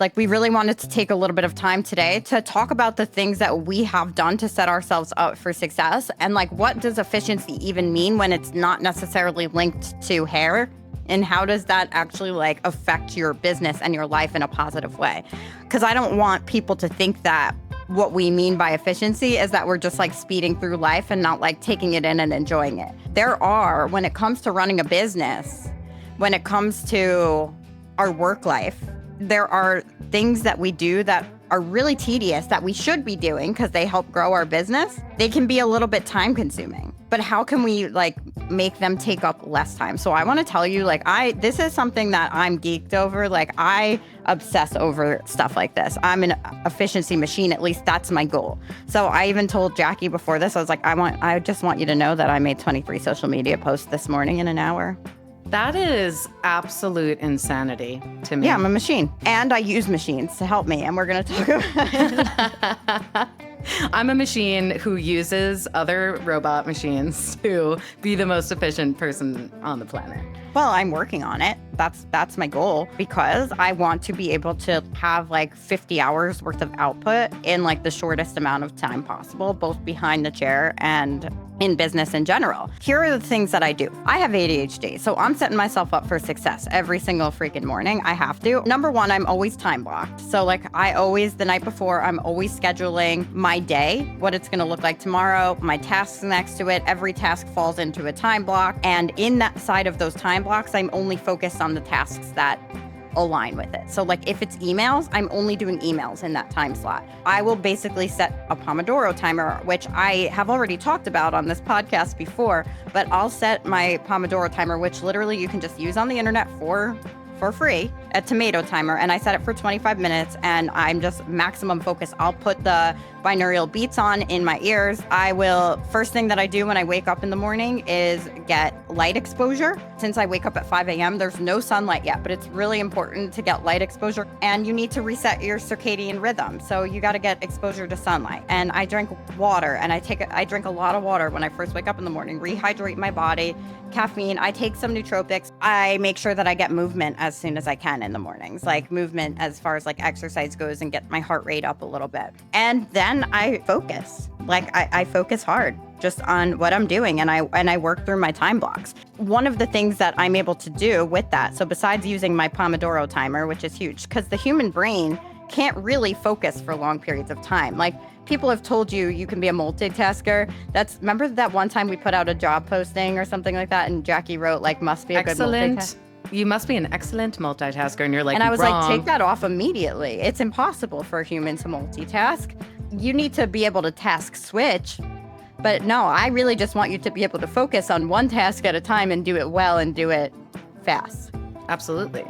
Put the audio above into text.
Like, we really wanted to take a little bit of time today to talk about the things that we have done to set ourselves up for success. And like, what does efficiency even mean when it's not necessarily linked to hair? And how does that actually like affect your business and your life in a positive way? Because I don't want people to think that what we mean by efficiency is that we're just like speeding through life and not like taking it in and enjoying it. There are, when it comes to running a business, when it comes to our work life, there are things that we do that are really tedious that we should be doing because they help grow our business. They can be a little bit time consuming, but how can we like make them take up less time? So I want to tell you, like, this is something that I'm geeked over. Like, I obsess over stuff like this. I'm an efficiency machine. At least that's my goal. So I even told Jackie before this, I was like, I just want you to know that I made 23 social media posts this morning in an hour. That is absolute insanity to me. Yeah, I'm a machine. And I use machines to help me. And we're going to talk about it. I'm a machine who uses other robot machines to be the most efficient person on the planet. Well, I'm working on it. That's my goal, because I want to be able to have like 50 hours worth of output in like the shortest amount of time possible, both behind the chair and in business in general. Here are the things that I do. I have ADHD, so I'm setting myself up for success every single freaking morning. I have to. Number one, I'm always time blocked. So like the night before, I'm always scheduling my day, what it's gonna look like tomorrow, my tasks next to it. Every task falls into a time block. And in that side of those time blocks, I'm only focused on the tasks that align with it. So like if it's emails, I'm only doing emails in that time slot. I will basically set a Pomodoro timer, which I have already talked about on this podcast before, but I'll set my Pomodoro timer, which literally you can just use on the internet for free, a tomato timer, and I set it for 25 minutes, and I'm just maximum focus. I'll put the binaural beats on in my ears. First thing that I do when I wake up in the morning is get light exposure. Since I wake up at 5 a.m., there's no sunlight yet, but it's really important to get light exposure, and you need to reset your circadian rhythm. So you got to get exposure to sunlight. And I drink water, and I drink a lot of water when I first wake up in the morning, rehydrate my body. Caffeine, I take some nootropics. I make sure that I get movement as soon as I can in the mornings, like movement as far as like exercise goes, and get my heart rate up a little bit. And then I focus. Like I focus hard just on what I'm doing, and I work through my time blocks. One of the things that I'm able to do with that, so besides using my Pomodoro timer, which is huge, because the human brain can't really focus for long periods of time. Like, people have told you can be a multitasker. Remember that one time we put out a job posting or something like that, and Jackie wrote like, must be a good multitasker. You must be an excellent multitasker. And you're like, and I was wrong. like, take that off immediately. It's impossible for a human to multitask. You need to be able to task switch. But no, I really just want you to be able to focus on one task at a time and do it well and do it fast. Absolutely.